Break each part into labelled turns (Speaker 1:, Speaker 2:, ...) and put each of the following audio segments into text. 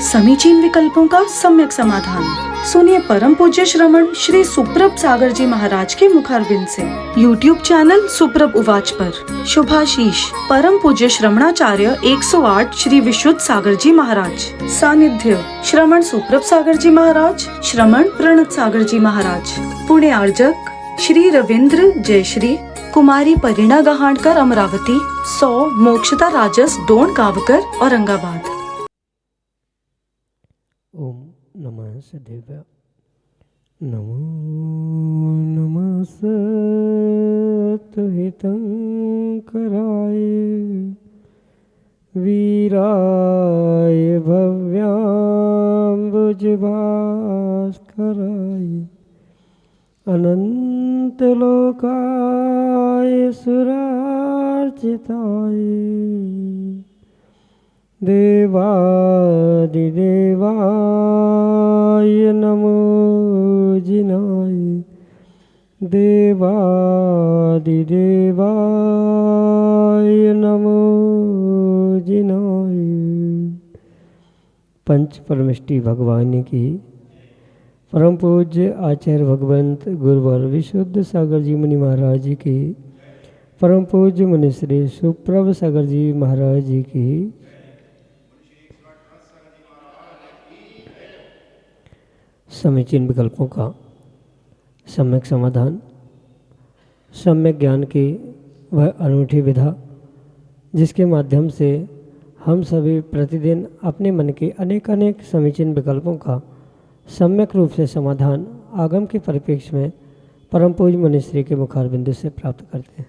Speaker 1: समीचीन विकल्पों का सम्यक समाधान। सुनिए परम पूज्य श्रमण श्री सुप्रभ सागर जी महाराज के मुखारबिंद से YouTube चैनल सुप्रभ उवाच पर शुभाशीष परम पूज्य श्रमणाचार्य 108 श्री विशुद्ध सागर जी महाराज। सानिध्य श्रमण सुप्रभ सागर जी महाराज, श्रमण प्रणत सागर जी महाराज। पुणे आर्जक श्री रविंद्र जयश्री, कुमारी परिणा गहाणकर अमरावती, 100 मोक्षता राजस डोन गावकर औरंगाबाद।
Speaker 2: ओम नमः सदेव्य। नमो नमः सत्हितंकराय वीराय भव्याम्बुजभास्कराय अनंतलोकाय सुरार्चिताय देवादिदेवाय नमो जिनाय देवादिदेवाय नमो जिनाय। पंच परमेष्टि भगवान की परम पूज्य आचार्य भगवंत गुरुवर विशुद्ध सागर जी मुनि महाराज जी की, परम पूज्य मुनि श्री सुप्रभ सागर जी महाराज जी की, समीचीन विकल्पों का सम्यक समाधान, सम्यक ज्ञान की वह अनूठी विधा जिसके माध्यम से हम सभी प्रतिदिन अपने मन के अनेक अनेक समीचीन विकल्पों का सम्यक रूप से समाधान आगम के परिप्रेक्ष्य में परम पूज्य मुनिश्री के मुखारबिंदु से प्राप्त करते हैं।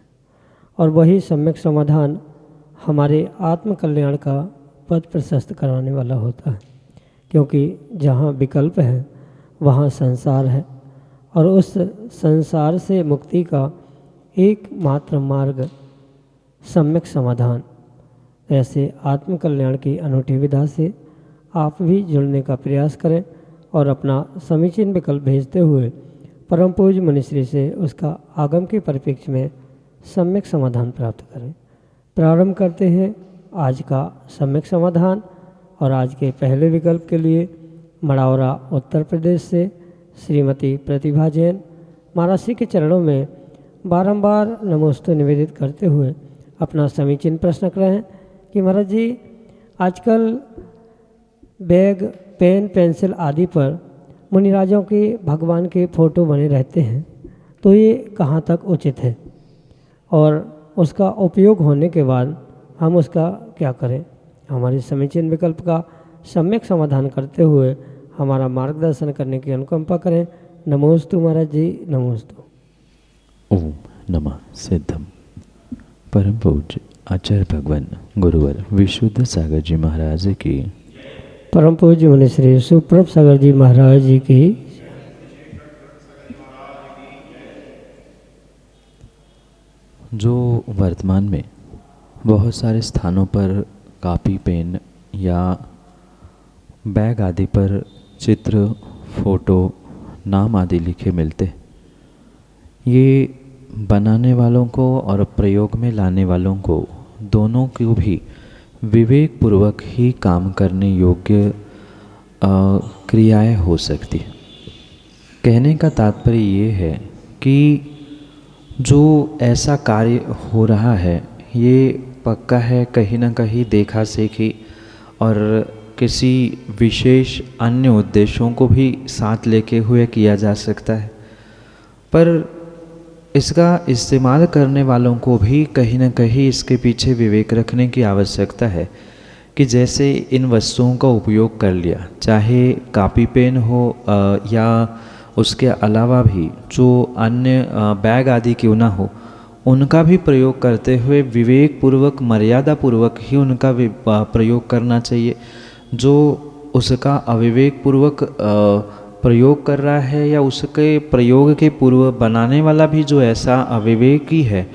Speaker 2: और वही सम्यक समाधान हमारे आत्म कल्याण का पथ प्रशस्त कराने वाला होता है, क्योंकि जहाँ विकल्प है वहाँ संसार है और उस संसार से मुक्ति का एकमात्र मार्ग सम्यक समाधान। ऐसे आत्म कल्याण की अनूठी विधा से आप भी जुड़ने का प्रयास करें और अपना समीचीन विकल्प भेजते हुए परम पूज्य मुनिश्री से उसका आगम के परिप्रेक्ष्य में सम्यक समाधान प्राप्त करें। प्रारंभ करते हैं आज का सम्यक समाधान। और आज के पहले विकल्प के लिए मड़ौरा उत्तर प्रदेश से श्रीमती प्रतिभा जैन महाराज श्री के चरणों में बारंबार नमोस्तु निवेदित करते हुए अपना समीचीन प्रश्न कर रहे हैं कि महाराज जी, आजकल बैग, पेन, पेंसिल आदि पर मुनिराजों के भगवान के फोटो बने रहते हैं, तो ये कहाँ तक उचित है और उसका उपयोग होने के बाद हम उसका क्या करें? हमारे समीचीन विकल्प का सम्यक समाधान करते हुए हमारा मार्गदर्शन करने की अनुकंपा करें। नमोस्तु महाराज जी, नमोस्तु।
Speaker 3: ओम नमः सिद्धम। परम पूज्य आचार्य भगवान गुरुवर विशुद्ध सागर जी महाराज की,
Speaker 2: परम पूज्य मुनि श्री सुप्रभ सागर जी महाराज जी की।
Speaker 3: जो वर्तमान में बहुत सारे स्थानों पर कॉपी, पेन या बैग आदि पर चित्र, फोटो, नाम आदि लिखे मिलते, ये बनाने वालों को और प्रयोग में लाने वालों को दोनों को भी विवेक पूर्वक ही काम करने योग्य क्रियाएं हो सकती। कहने का तात्पर्य ये है कि जो ऐसा कार्य हो रहा है ये पक्का है कहीं ना कहीं देखा सीखी और किसी विशेष अन्य उद्देश्यों को भी साथ लेके हुए किया जा सकता है, पर इसका इस्तेमाल करने वालों को भी कहीं ना कहीं इसके पीछे विवेक रखने की आवश्यकता है कि जैसे इन वस्तुओं का उपयोग कर लिया, चाहे कॉपी पेन हो या उसके अलावा भी जो अन्य बैग आदि क्यों ना हो, उनका भी प्रयोग करते हुए विवेक पूर्वक, मर्यादा पूर्वक ही उनका प्रयोग करना चाहिए। जो उसका अविवेक पूर्वक प्रयोग कर रहा है या उसके प्रयोग के पूर्व बनाने वाला भी जो ऐसा अविवेकी है,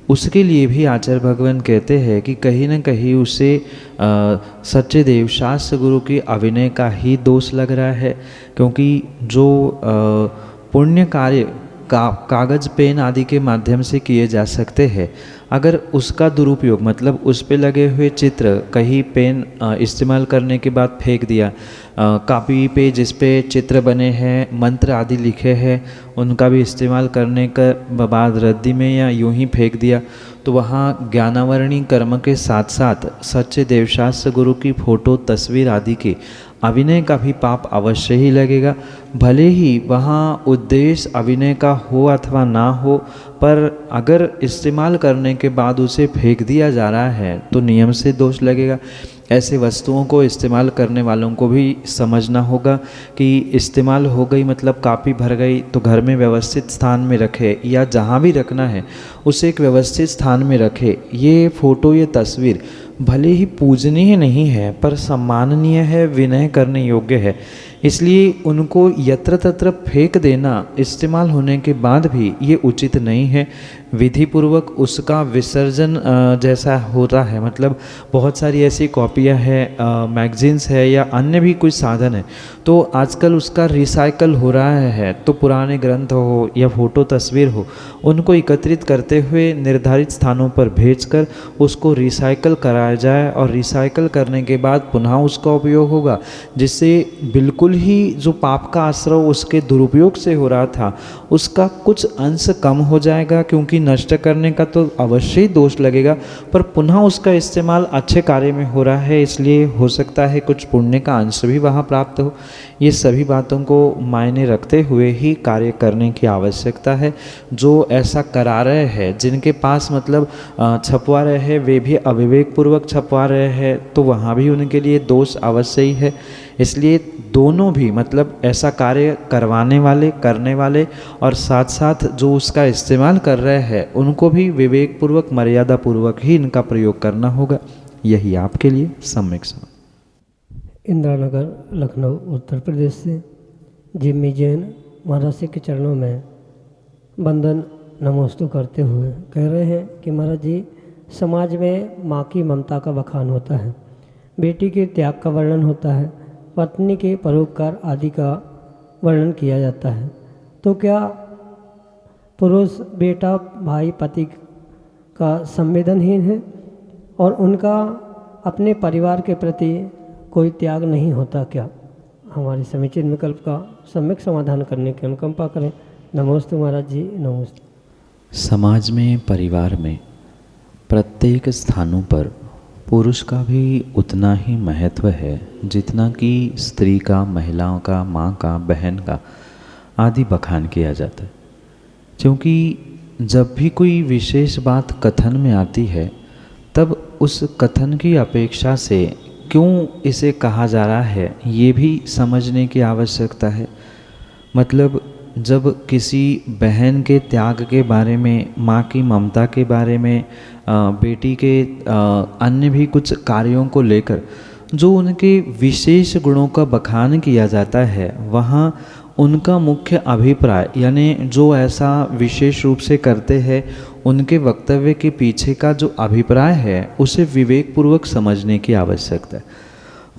Speaker 3: उसके लिए भी आचार्य भगवान कहते हैं कि कहीं न कहीं उसे सच्चे देव शास्त्र गुरु की अभिनय का ही दोष लग रहा है, क्योंकि जो पुण्य कार्य कागज़ पेन आदि के माध्यम से किए जा सकते हैं। अगर उसका दुरुपयोग मतलब उस पे लगे हुए चित्र कहीं पेन इस्तेमाल करने के बाद फेंक दिया, कापी पे जिस पे चित्र बने हैं, मंत्र आदि लिखे हैं, उनका भी इस्तेमाल करने के बाद रद्दी में या यूं ही फेंक दिया, तो वहाँ ज्ञानावरणी कर्म के साथ साथ सच्चे देवशास्त्र गुरु की फ़ोटो तस्वीर आदि के अभिनय का भी पाप अवश्य ही लगेगा। भले ही वहाँ उद्देश्य अभिनय का हो अथवा ना हो, पर अगर इस्तेमाल करने के बाद उसे फेंक दिया जा रहा है तो नियम से दोष लगेगा। ऐसे वस्तुओं को इस्तेमाल करने वालों को भी समझना होगा कि इस्तेमाल हो गई मतलब काफ़ी भर गई तो घर में व्यवस्थित स्थान में रखे, या जहाँ भी रखना है उसे एक व्यवस्थित स्थान में रखे। ये फ़ोटो, ये तस्वीर भले ही पूजनीय नहीं है पर सम्माननीय है, विनय करने योग्य है, इसलिए उनको यत्र तत्र फेंक देना इस्तेमाल होने के बाद भी ये उचित नहीं है। विधि पूर्वक उसका विसर्जन जैसा होता है, मतलब बहुत सारी ऐसी कॉपियाँ हैं, मैगजीन्स है या अन्य भी कुछ साधन है, तो आजकल उसका रिसाइकल हो रहा है। तो पुराने ग्रंथ हो या फ़ोटो तस्वीर हो, उनको एकत्रित करते हुए निर्धारित स्थानों पर भेजकर उसको रिसाइकल कराया जाए, और रिसाइकल करने के बाद पुनः उसका उपयोग होगा, जिससे बिल्कुल ही जो पाप का आश्रय उसके दुरुपयोग से हो रहा था उसका कुछ अंश कम हो जाएगा, क्योंकि नष्ट करने का तो अवश्य ही दोष लगेगा, पर पुनः उसका इस्तेमाल अच्छे कार्य में हो रहा है, इसलिए हो सकता है कुछ पुण्य का अंश भी वहाँ प्राप्त हो। ये सभी बातों को मायने रखते हुए ही कार्य करने की आवश्यकता है। जो ऐसा करा रहे हैं, जिनके पास मतलब छपवा रहे हैं, वे भी अविवेकपूर्वक छपवा रहे हैं, तो वहाँ भी उनके लिए दोष अवश्य ही है। इसलिए दोनों भी मतलब ऐसा कार्य करवाने वाले, करने वाले और साथ साथ जो उसका इस्तेमाल कर रहे हैं, उनको भी विवेकपूर्वक, मर्यादापूर्वक ही इनका प्रयोग करना होगा। यही आपके लिए सम्यक समझ।
Speaker 2: इंदिरा नगर, लखनऊ, उत्तर प्रदेश से जिम्मी जैन महाराज जी के चरणों में वंदन नमोस्तु करते हुए कह रहे हैं कि महाराज जी, समाज में माँ की ममता का बखान होता है, बेटी के त्याग का वर्णन होता है, पत्नी के परोपकार आदि का वर्णन किया जाता है, तो क्या पुरुष बेटा भाई पति का संवेदनहीन है और उनका अपने परिवार के प्रति कोई त्याग नहीं होता क्या? हमारे समीचीन विकल्प का सम्यक समाधान करने की अनुकंपा करें। नमोस्तु महाराज जी, नमोस्तु।
Speaker 3: समाज में, परिवार में, प्रत्येक स्थानों पर पुरुष का भी उतना ही महत्व है जितना कि स्त्री का, महिलाओं का, माँ का, बहन का आदि बखान किया जाता है। क्योंकि जब भी कोई विशेष बात कथन में आती है, तब उस कथन की अपेक्षा से क्यों इसे कहा जा रहा है ये भी समझने की आवश्यकता है। मतलब जब किसी बहन के त्याग के बारे में, माँ की ममता के बारे में, बेटी के अन्य भी कुछ कार्यों को लेकर जो उनके विशेष गुणों का बखान किया जाता है, वहाँ उनका मुख्य अभिप्राय यानी जो ऐसा विशेष रूप से करते हैं, उनके वक्तव्य के पीछे का जो अभिप्राय है उसे विवेकपूर्वक समझने की आवश्यकता है।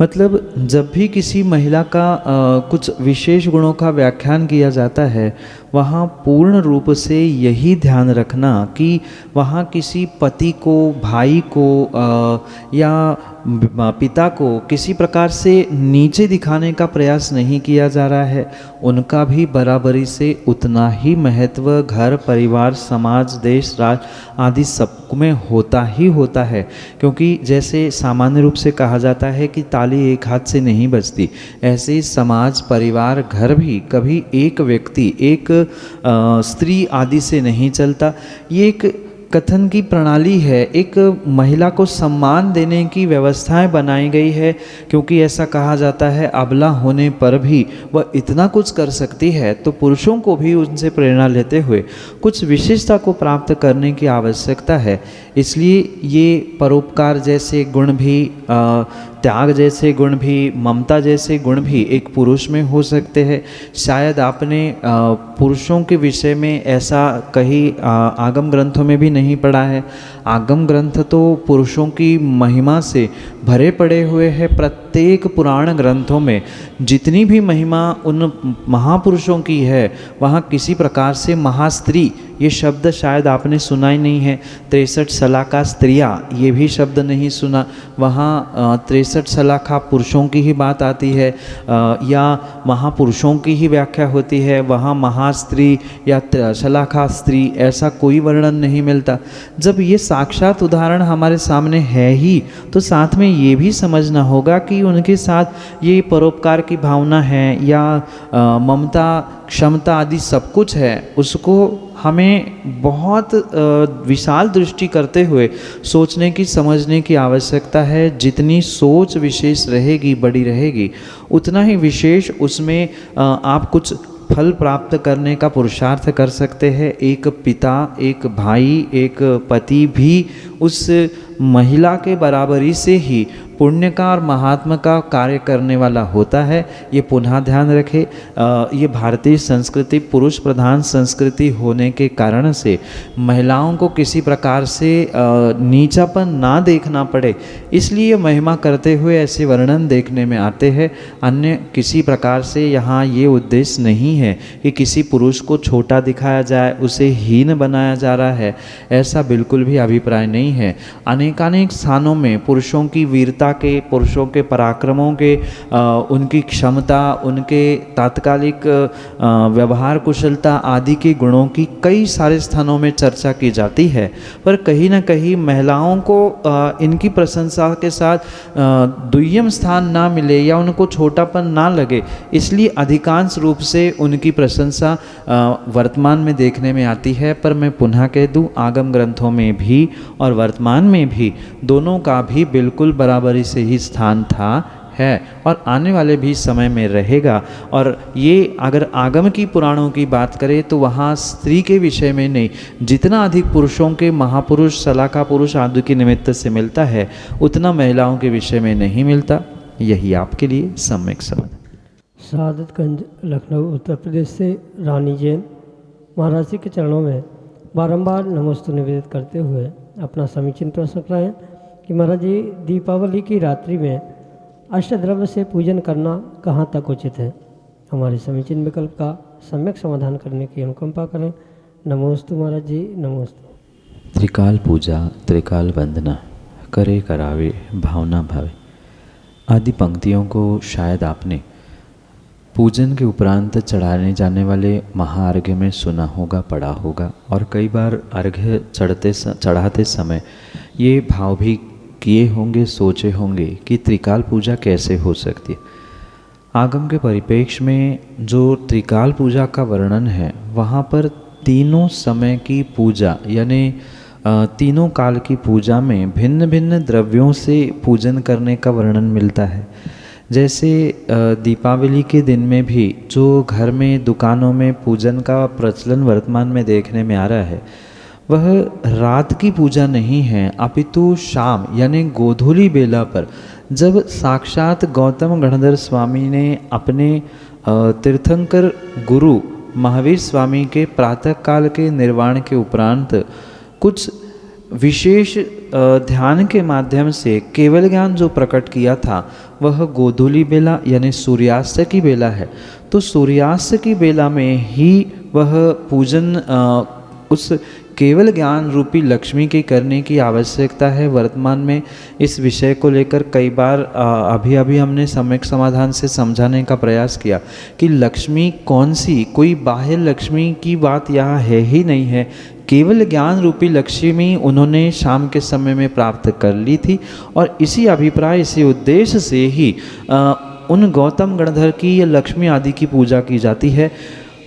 Speaker 3: मतलब जब भी किसी महिला का कुछ विशेष गुणों का व्याख्यान किया जाता है, वहाँ पूर्ण रूप से यही ध्यान रखना कि वहाँ किसी पति को, भाई को या पिता को किसी प्रकार से नीचे दिखाने का प्रयास नहीं किया जा रहा है। उनका भी बराबरी से उतना ही महत्व घर, परिवार, समाज, देश, राष्ट्र आदि सब में होता ही होता है। क्योंकि जैसे सामान्य रूप से कहा जाता है कि ताली एक हाथ से नहीं बजती, ऐसे ही समाज, परिवार, घर भी कभी एक व्यक्ति, एक स्त्री आदि से नहीं चलता। ये एक कथन की प्रणाली है, एक महिला को सम्मान देने की व्यवस्थाएं बनाई गई है। क्योंकि ऐसा कहा जाता है अबला होने पर भी वह इतना कुछ कर सकती है, तो पुरुषों को भी उनसे प्रेरणा लेते हुए कुछ विशेषता को प्राप्त करने की आवश्यकता है। इसलिए ये परोपकार जैसे गुण भी, त्याग जैसे गुण भी, ममता जैसे गुण भी एक पुरुष में हो सकते हैं। शायद आपने पुरुषों के विषय में ऐसा कहीं आगम ग्रंथों में भी नहीं पढ़ा है। आगम ग्रंथ तो पुरुषों की महिमा से भरे पड़े हुए हैं। प्रत्येक पुराण ग्रंथों में जितनी भी महिमा उन महापुरुषों की है, वहाँ किसी प्रकार से महास्त्री ये शब्द शायद आपने सुना ही नहीं है। 63 सलाखा स्त्रियाँ ये भी शब्द नहीं सुना। वहाँ 63 सलाखा पुरुषों की ही बात आती है या महापुरुषों की ही व्याख्या होती है। वहाँ महास्त्री या सलाखा स्त्री ऐसा कोई वर्णन नहीं मिलता। जब ये साक्षात उदाहरण हमारे सामने है ही, तो साथ में ये भी समझना होगा कि उनके साथ ये परोपकार की भावना है या ममता, क्षमता आदि सब कुछ है, उसको हमें बहुत विशाल दृष्टि करते हुए सोचने की, समझने की आवश्यकता है। जितनी सोच विशेष रहेगी, बड़ी रहेगी, उतना ही विशेष उसमें आप कुछ फल प्राप्त करने का पुरुषार्थ कर सकते हैं। एक पिता, एक भाई, एक पति भी उस महिला के बराबरी से ही पुण्य का और महात्मा का कार्य करने वाला होता है। ये पुनः ध्यान रखें। ये भारतीय संस्कृति पुरुष प्रधान संस्कृति होने के कारण से महिलाओं को किसी प्रकार से नीचापन ना देखना पड़े, इसलिए महिमा करते हुए ऐसे वर्णन देखने में आते हैं। अन्य किसी प्रकार से यहाँ ये उद्देश्य नहीं है कि किसी पुरुष को छोटा दिखाया जाए, उसे हीन बनाया जा रहा है, ऐसा बिल्कुल भी अभिप्राय नहीं है। अनेकानेक स्थानों में पुरुषों की वीरता के, पुरुषों के पराक्रमों के, उनकी क्षमता, उनके तात्कालिक व्यवहार कुशलता आदि के गुणों की कई सारे स्थानों में चर्चा की जाती है, पर कहीं ना कहीं महिलाओं को इनकी प्रशंसा के साथ दुय्यम स्थान ना मिले या उनको छोटापन ना लगे, इसलिए अधिकांश रूप से उनकी प्रशंसा वर्तमान में देखने में आती है। पर मैं पुनः कह दूं, आगम ग्रंथों में भी और वर्तमान में भी दोनों का भी बिल्कुल बराबरी से ही स्थान था, है और आने वाले भी समय में रहेगा। और ये अगर आगम की पुराणों की बात करें तो वहाँ स्त्री के विषय में नहीं, जितना अधिक पुरुषों के, महापुरुष, सलाखा पुरुष आदि के निमित्त से मिलता है, उतना महिलाओं के विषय में नहीं मिलता। यही आपके लिए सम्यक समझ।
Speaker 2: शहादतगंज, लखनऊ, उत्तर प्रदेश से रानी जैन महाराज जी के चरणों में बारंबार नमोस्तु निवेदित करते हुए अपना समीचीन प्रश्न कराएं कि महाराज जी, दीपावली की रात्रि में अष्टद्रव्य से पूजन करना कहाँ तक उचित है? हमारे समीचीन विकल्प का सम्यक समाधान करने की अनुकंपा करें। नमोस्तु महाराज जी, नमोस्तु।
Speaker 3: त्रिकाल पूजा, त्रिकाल वंदना, करे करावे भावना भावे आदि पंक्तियों को शायद आपने पूजन के उपरांत चढ़ाने जाने वाले महाअर्घ्य में सुना होगा, पढ़ा होगा, और कई बार अर्घ्य चढ़ाते समय ये भाव भी किए होंगे, सोचे होंगे कि त्रिकाल पूजा कैसे हो सकती है। आगम के परिप्रेक्ष्य में जो त्रिकाल पूजा का वर्णन है, वहाँ पर तीनों समय की पूजा यानी तीनों काल की पूजा में भिन्न भिन्न द्रव्यों से पूजन करने का वर्णन मिलता है। जैसे दीपावली के दिन में भी जो घर में, दुकानों में पूजन का प्रचलन वर्तमान में देखने में आ रहा है, वह रात की पूजा नहीं है, अपितु शाम यानी गोधूली बेला पर, जब साक्षात गौतम गणधर स्वामी ने अपने तीर्थंकर गुरु महावीर स्वामी के प्रातःकाल के निर्वाण के उपरांत कुछ विशेष ध्यान के माध्यम से केवल ज्ञान जो प्रकट किया था, वह गोधूली बेला यानी सूर्यास्त की बेला है। तो सूर्यास्त की बेला में ही वह पूजन उस केवल ज्ञान रूपी लक्ष्मी की करने की आवश्यकता है। वर्तमान में इस विषय को लेकर कई बार अभी हमने सम्यक समाधान से समझाने का प्रयास किया कि लक्ष्मी कौन सी, कोई बाह्य लक्ष्मी की बात यहाँ है ही नहीं है। केवल ज्ञान रूपी लक्ष्मी उन्होंने शाम के समय में प्राप्त कर ली थी, और इसी अभिप्राय, इसी उद्देश्य से ही उन गौतम गणधर की या लक्ष्मी आदि की पूजा की जाती है।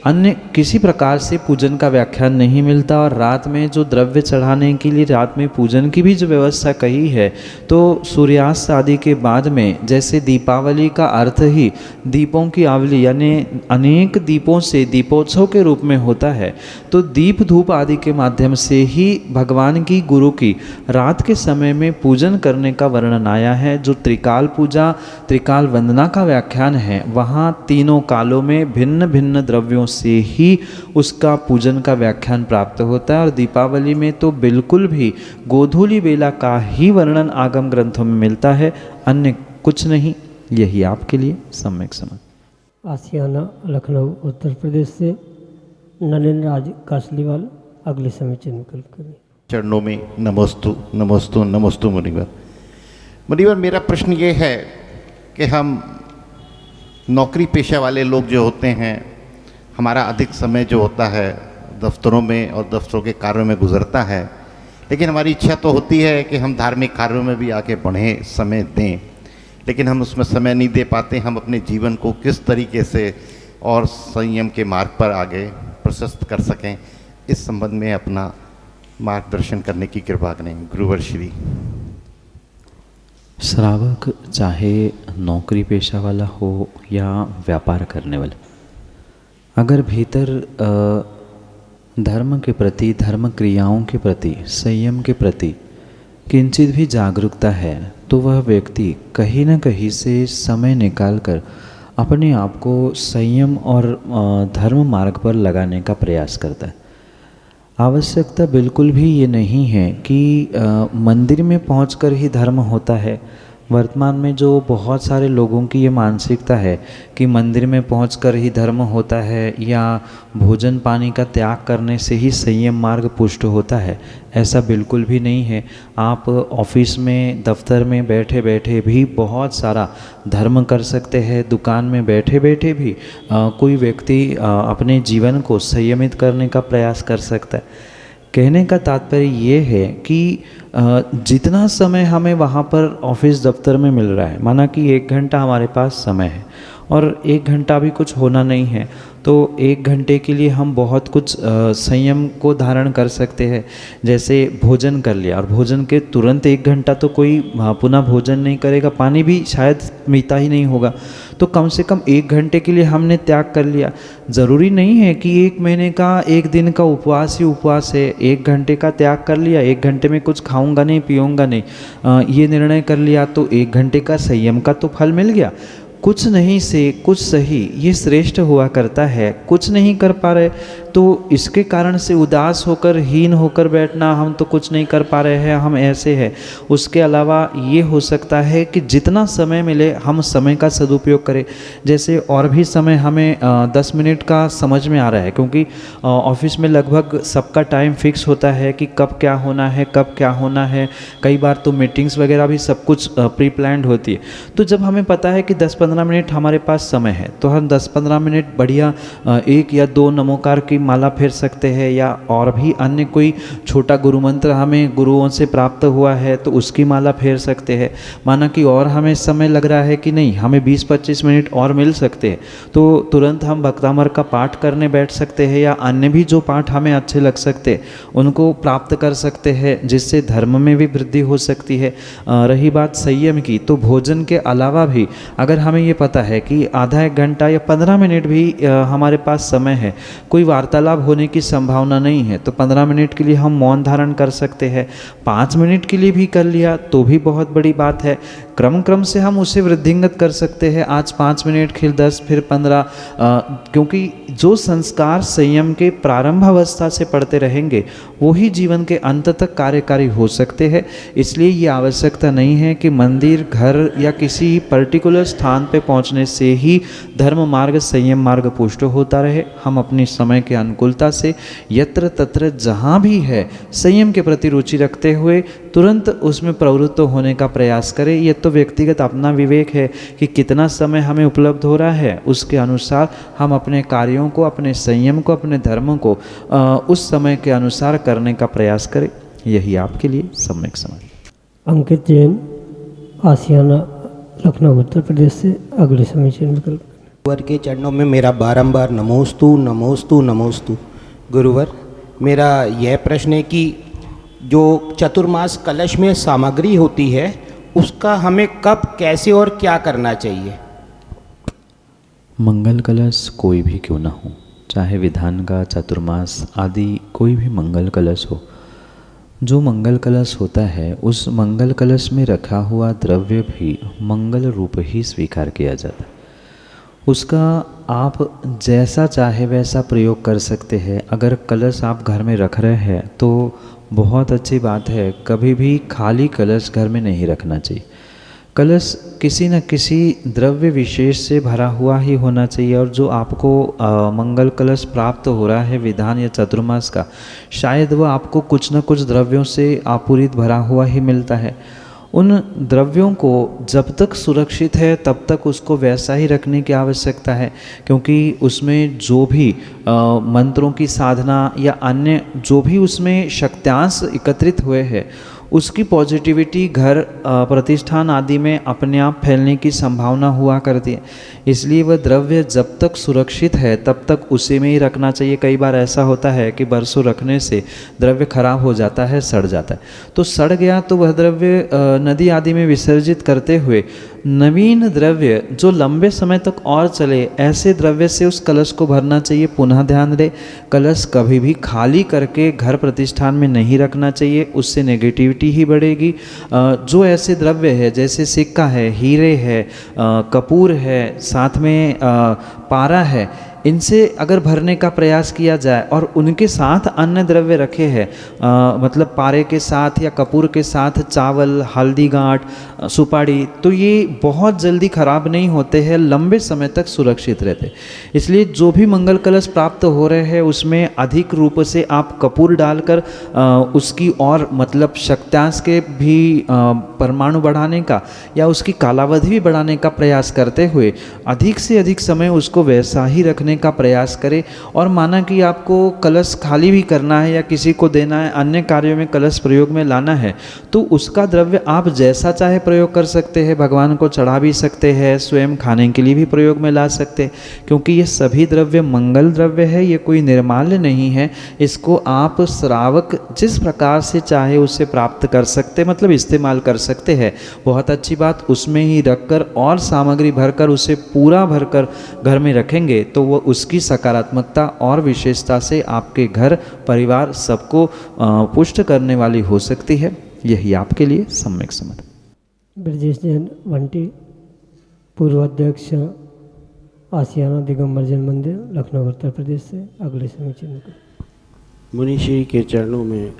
Speaker 3: अन्य किसी प्रकार से पूजन का व्याख्यान नहीं मिलता। और रात में जो द्रव्य चढ़ाने के लिए रात में पूजन की भी जो व्यवस्था कही है, तो सूर्यास्त आदि के बाद में, जैसे दीपावली का अर्थ ही दीपों की आवली यानी अनेक दीपों से दीपोत्सव के रूप में होता है, तो दीप धूप आदि के माध्यम से ही भगवान की, गुरु की रात के समय में पूजन करने का वर्णन आया है। जो त्रिकाल पूजा, त्रिकाल वंदना का व्याख्यान है, वहाँ तीनों कालों में भिन्न भिन्न द्रव्यों से ही उसका पूजन का व्याख्यान प्राप्त होता है। और दीपावली में तो बिल्कुल भी गोधूली बेला का ही वर्णन आगम ग्रंथों में मिलता है, अन्य कुछ नहीं। यही आपके लिए सम्यक समाधान।
Speaker 2: आसियाना लखनऊ उत्तर प्रदेश से नलिन राज कासलीवाल अगले समीचीन विकल्प करें।
Speaker 4: चरणों में नमोस्तु नमोस्तु नमोस्तु मुनिवर। मुनिवर, मेरा प्रश्न ये है कि हम नौकरी पेशा वाले लोग जो होते हैं, हमारा अधिक समय जो होता है दफ्तरों में और दफ्तरों के कार्यों में गुजरता है, लेकिन हमारी इच्छा तो होती है कि हम धार्मिक कार्यों में भी आगे बढ़ें, समय दें, लेकिन हम उसमें समय नहीं दे पाते। हम अपने जीवन को किस तरीके से और संयम के मार्ग पर आगे प्रशस्त कर सकें, इस संबंध में अपना मार्गदर्शन करने की कृपा करें गुरुवर श्री।
Speaker 3: श्रावक चाहे नौकरी पेशा वाला हो या व्यापार करने वाला, अगर भीतर धर्म के प्रति, धर्म क्रियाओं के प्रति, संयम के प्रति किंचित भी जागरूकता है तो वह व्यक्ति कहीं न कहीं से समय निकालकर अपने आप को संयम और धर्म मार्ग पर लगाने का प्रयास करता है। आवश्यकता बिल्कुल भी ये नहीं है कि मंदिर में पहुंचकर ही धर्म होता है। वर्तमान में जो बहुत सारे लोगों की ये मानसिकता है कि मंदिर में पहुंचकर ही धर्म होता है या भोजन पानी का त्याग करने से ही संयम मार्ग पुष्ट होता है, ऐसा बिल्कुल भी नहीं है। आप ऑफिस में, दफ्तर में बैठे बैठे भी बहुत सारा धर्म कर सकते हैं। दुकान में बैठे बैठे भी कोई व्यक्ति अपने जीवन को संयमित करने का प्रयास कर सकता है। कहने का तात्पर्य ये है कि जितना समय हमें वहाँ पर ऑफिस दफ्तर में मिल रहा है, माना कि 1 घंटा हमारे पास समय है और 1 घंटा भी कुछ होना नहीं है, तो 1 घंटे के लिए हम बहुत कुछ संयम को धारण कर सकते हैं। जैसे भोजन कर लिया और भोजन के तुरंत 1 घंटा तो कोई पुनः भोजन नहीं करेगा, पानी भी शायद पीता ही नहीं होगा, तो कम से कम 1 घंटे के लिए हमने त्याग कर लिया। ज़रूरी नहीं है कि 1 महीने का 1 दिन का उपवास ही उपवास है। 1 घंटे का त्याग कर लिया, 1 घंटे में कुछ खाऊंगा नहीं, पीऊँगा नहीं, ये निर्णय कर लिया तो 1 घंटे का संयम का तो फल मिल गया। कुछ नहीं से कुछ सही, ये श्रेष्ठ हुआ करता है। कुछ नहीं कर पा रहे तो इसके कारण से उदास होकर, हीन होकर बैठना, हम तो कुछ नहीं कर पा रहे हैं, हम ऐसे हैं। उसके अलावा ये हो सकता है कि जितना समय मिले हम समय का सदुपयोग करें। जैसे और भी समय हमें 10 मिनट का समझ में आ रहा है, क्योंकि ऑफिस में लगभग सबका टाइम फिक्स होता है कि कब क्या होना है, कब क्या होना है। कई बार तो मीटिंग्स वगैरह भी सब कुछ प्री प्लान्ड होती है। तो जब हमें पता है कि 10-15 मिनट हमारे पास समय है, तो हम 10-15 मिनट बढ़िया 1 या 2 नमोकार की माला फेर सकते हैं, या और भी अन्य कोई छोटा गुरु मंत्र हमें गुरुओं से प्राप्त हुआ है तो उसकी माला फेर सकते हैं। माना कि और हमें समय लग रहा है कि नहीं, हमें 20-25 मिनट और मिल सकते हैं, तो तुरंत हम भक्तामर का पाठ करने बैठ सकते हैं, या अन्य भी जो पाठ हमें अच्छे लग सकते हैं उनको प्राप्त कर सकते हैं, जिससे धर्म में भी वृद्धि हो सकती है। रही बात संयम की, तो भोजन के अलावा भी अगर हमें ये पता है कि आधा 1 घंटा या 15 मिनट भी हमारे पास समय है, कोई वार्तालाप होने की संभावना नहीं है, तो 15 मिनट के लिए हम मौन धारण कर सकते हैं। 5 मिनट के लिए भी कर लिया तो भी बहुत बड़ी बात है। क्रम से हम उसे वृद्धिंगत कर सकते हैं। आज 5 मिनट, फिर 10, फिर 15, क्योंकि जो संस्कार संयम के प्रारंभ अवस्था से पढ़ते रहेंगे वो ही जीवन के अंत तक कार्यकारी हो सकते हैं। इसलिए ये आवश्यकता नहीं है कि मंदिर, घर या किसी पर्टिकुलर स्थान पे पहुंचने से ही धर्म मार्ग, संयम मार्ग पुष्ट होता रहे। हम अपनी समय के अनुकूलता से यत्र तत्र जहाँ भी है संयम के प्रति रुचि रखते हुए तुरंत उसमें प्रवृत्त होने का प्रयास करें। ये तो व्यक्तिगत अपना विवेक है कि कितना समय हमें उपलब्ध हो रहा है, उसके अनुसार हम अपने कार्यों को, अपने संयम को, अपने धर्म को उस समय के अनुसार करने का प्रयास करें। यही आपके लिए सम्यक समाधान।
Speaker 2: अंकित जैन, आसियाना लखनऊ उत्तर प्रदेश से अगले समीचीन विकल्प।
Speaker 5: गुरुवर के चरणों में मेरा बारंबार नमोस्तु नमोस्तु नमोस्तु। गुरुवर, मेरा यह प्रश्न है कि जो चतुर्मास कलश में सामग्री होती है उसका हमें कब, कैसे और क्या करना चाहिए?
Speaker 3: मंगल कलश कोई भी क्यों ना हो, चाहे विधान का, चतुर्मास आदि कोई भी मंगल कलश हो, जो मंगल कलश होता है उस मंगल कलश में रखा हुआ द्रव्य भी मंगल रूप ही स्वीकार किया जाता है। उसका आप जैसा चाहे वैसा प्रयोग कर सकते हैं। अगर कलश आप घर में रख रहे हैं तो बहुत अच्छी बात है, कभी भी खाली कलश घर में नहीं रखना चाहिए, कलश किसी न किसी द्रव्य विशेष से भरा हुआ ही होना चाहिए, और जो आपको मंगल कलश प्राप्त हो रहा है विधान या चतुर्मास का, शायद वह आपको कुछ न कुछ द्रव्यों से आपूरित भरा हुआ ही मिलता है। उन द्रव्यों को जब तक सुरक्षित है तब तक उसको वैसा ही रखने की आवश्यकता है, क्योंकि उसमें जो भी मंत्रों की साधना या अन्य जो भी उसमें शक्त्यांश एकत्रित हुए हैं उसकी पॉजिटिविटी घर प्रतिष्ठान आदि में अपने आप फैलने की संभावना हुआ करती है। इसलिए वह द्रव्य जब तक सुरक्षित है तब तक उसी में ही रखना चाहिए। कई बार ऐसा होता है कि बरसों रखने से द्रव्य खराब हो जाता है, सड़ जाता है, तो सड़ गया तो वह द्रव्य नदी आदि में विसर्जित करते हुए नवीन द्रव्य जो लंबे समय तक और चले, ऐसे द्रव्य से उस कलश को भरना चाहिए। पुनः ध्यान दें, कलश कभी भी खाली करके घर प्रतिष्ठान में नहीं रखना चाहिए, उससे नेगेटिविटी ही बढ़ेगी। जो ऐसे द्रव्य है जैसे सिक्का है, हीरे है, कपूर है, साथ में पारा है, इनसे अगर भरने का प्रयास किया जाए और उनके साथ अन्य द्रव्य रखे हैं, मतलब पारे के साथ या कपूर के साथ चावल, हल्दी गांठ, सुपारी, तो ये बहुत जल्दी खराब नहीं होते हैं, लंबे समय तक सुरक्षित रहते। इसलिए जो भी मंगल कलश प्राप्त हो रहे हैं उसमें अधिक रूप से आप कपूर डालकर उसकी और मतलब शक्त्यांश के भी परमाणु बढ़ाने का या उसकी कालावधि भी बढ़ाने का प्रयास करते हुए अधिक से अधिक समय उसको वैसा ही रखने का प्रयास करें। और माना कि आपको कलश खाली भी करना है या किसी को देना है, अन्य कार्यों में कलश प्रयोग में लाना है, तो उसका द्रव्य आप जैसा चाहे प्रयोग कर सकते हैं। भगवान को चढ़ा भी सकते हैं, स्वयं खाने के लिए भी प्रयोग में ला सकते हैं, क्योंकि ये सभी द्रव्य मंगल द्रव्य है, ये कोई निर्माल्य नहीं है। इसको आप श्रावक जिस प्रकार से चाहे उसे प्राप्त कर सकते, मतलब इस्तेमाल कर सकते हैं। बहुत अच्छी बात, उसमें ही रखकर और सामग्री भरकर उसे पूरा भरकर घर में रखेंगे तो वो उसकी सकारात्मकता और विशेषता से आपके घर परिवार सबको पुष्ट करने वाली हो सकती है। यही आपके लिए सम्यक समझ।
Speaker 2: ब्रजेश जैन वंटी, पूर्व अध्यक्ष आसियाना दिगंबर जैन मंदिर, लखनऊ उत्तर प्रदेश से अगले समीचीन को।
Speaker 6: मुनिश्री के चरणों में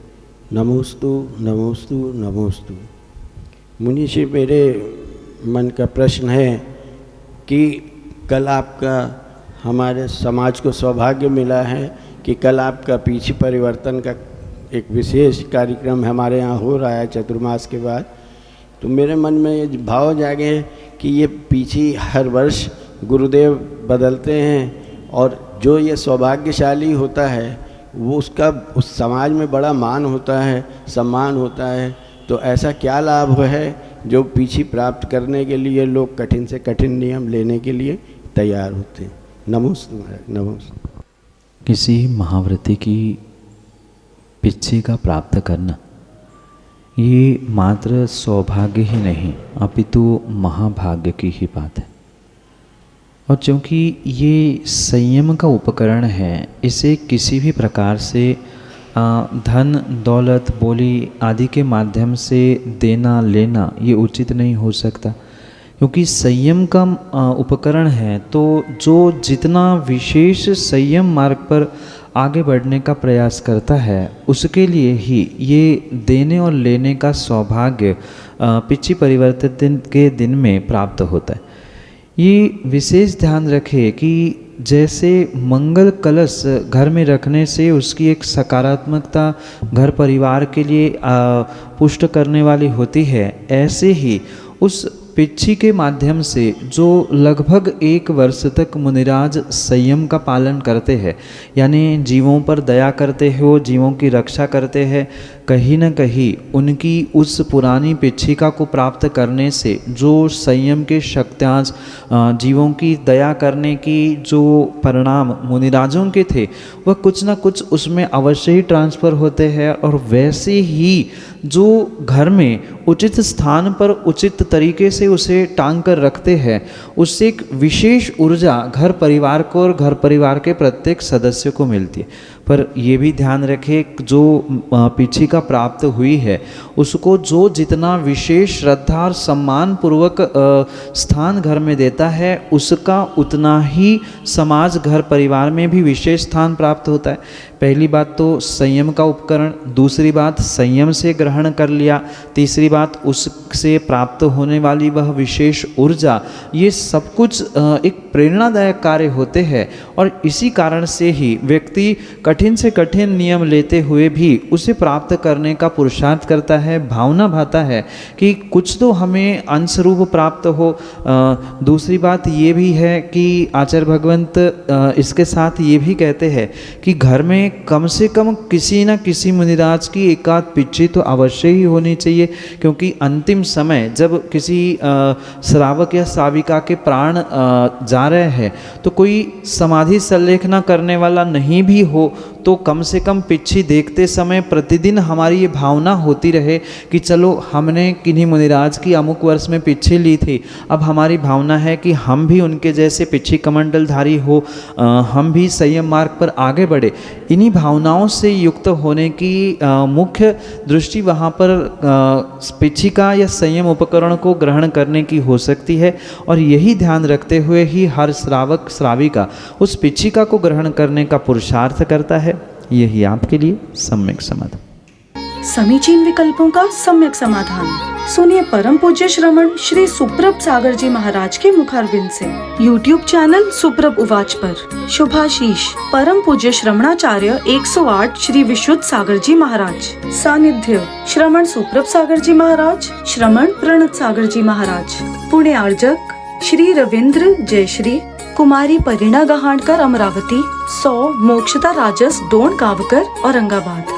Speaker 6: नमोस्तु नमोस्तु नमोस्तु। मुनिश्री, मेरे मन का प्रश्न है कि कल आपका हमारे समाज को सौभाग्य मिला है कि कल आपका पीछे परिवर्तन का एक विशेष कार्यक्रम हमारे यहाँ हो रहा है चतुर्मास के बाद। तो मेरे मन में ये भाव जागे कि ये पीछे हर वर्ष गुरुदेव बदलते हैं और जो ये सौभाग्यशाली होता है वो उसका उस समाज में बड़ा मान होता है, सम्मान होता है। तो ऐसा क्या लाभ है जो पीछे प्राप्त करने के लिए लोग कठिन से कठिन नियम लेने के लिए तैयार होते हैं। नमोस्तु महाराज, नमोस्तु।
Speaker 3: किसी महाव्रती की पिच्छी का प्राप्त करना ये मात्र सौभाग्य ही नहीं अपितु महाभाग्य की ही बात है। और क्योंकि ये संयम का उपकरण है, इसे किसी भी प्रकार से धन दौलत बोली आदि के माध्यम से देना लेना ये उचित नहीं हो सकता, क्योंकि संयम का उपकरण है। तो जो जितना विशेष संयम मार्ग पर आगे बढ़ने का प्रयास करता है उसके लिए ही ये देने और लेने का सौभाग्य पिछी परिवर्तित दिन के दिन में प्राप्त होता है। ये विशेष ध्यान रखें कि जैसे मंगल कलश घर में रखने से उसकी एक सकारात्मकता घर परिवार के लिए पुष्ट करने वाली होती है, ऐसे ही उस पिच्छी के माध्यम से जो लगभग 1 वर्ष तक मुनिराज संयम का पालन करते हैं, यानी जीवों पर दया करते हो, जीवों की रक्षा करते हैं, कहीं न कहीं उनकी उस पुरानी पिच्छिका को प्राप्त करने से जो संयम के शक्त्यांश, जीवों की दया करने की जो परिणाम मुनिराजों के थे वह कुछ न कुछ उसमें अवश्य ही ट्रांसफ़र होते हैं। और वैसे ही जो घर में उचित स्थान पर उचित तरीके से उसे टांग कर रखते हैं, उससे एक विशेष ऊर्जा घर परिवार को और घर परिवार के प्रत्येक सदस्य को मिलती है। पर ये भी ध्यान रखें जो पिछिका प्राप्त हुई है उसको जो जितना विशेष श्रद्धा और सम्मान पूर्वक स्थान घर में देता है उसका उतना ही समाज घर परिवार में भी विशेष स्थान प्राप्त होता है। पहली बात तो संयम का उपकरण, दूसरी बात संयम से ग्रहण कर लिया, तीसरी बात उससे प्राप्त होने वाली वह विशेष ऊर्जा, ये सब कुछ एक प्रेरणादायक कार्य होते हैं। और इसी कारण से ही व्यक्ति कठिन से कठिन नियम लेते हुए भी उसे प्राप्त करने का पुरुषार्थ करता है, भावना भाता है कि कुछ तो हमें अंश रूप प्राप्त हो। दूसरी बात ये भी है कि आचार्य भगवंत इसके साथ ये भी कहते हैं कि घर में कम से कम किसी न किसी मुनिराज की एकाध पिच्ची तो अवश्य ही होनी चाहिए, क्योंकि अंतिम समय जब किसी श्रावक या श्राविका के प्राण जा रहे हैं तो कोई समाधि संलेखना करने वाला नहीं भी हो तो कम से कम पिच्छी देखते समय प्रतिदिन हमारी ये भावना होती रहे कि चलो हमने किन्हीं मुनिराज की अमुक वर्ष में पिच्छी ली थी, अब हमारी भावना है कि हम भी उनके जैसे पिच्छी कमंडलधारी हो, हम भी संयम मार्ग पर आगे बढ़े। इन्हीं भावनाओं से युक्त होने की मुख्य दृष्टि वहाँ पर पिच्छिका या संयम उपकरण को ग्रहण करने की हो सकती है। और यही ध्यान रखते हुए ही हर श्रावक श्राविका उस पिच्छिका को ग्रहण करने का पुरुषार्थ करता है। यही आपके लिए सम्यक समाधान।
Speaker 1: समीचीन विकल्पों का सम्यक समाधान सुनिए परम पूज्य श्रमण श्री सुप्रभ सागर जी महाराज के मुखारविंद से। YouTube चैनल सुप्रभ उवाच पर शुभाशीष परम पूज्य श्रमणाचार्य 108 श्री विशुद्ध सागर जी महाराज। सानिध्य श्रमण सुप्रभ सागर जी महाराज, श्रमण प्रणत सागर जी महाराज। पुणे आर्जक श्री रविंद्र जयश्री, कुमारी परिणा गहाणकर अमरावती, 100 मोक्षता राजस डोन गावकर औरंगाबाद।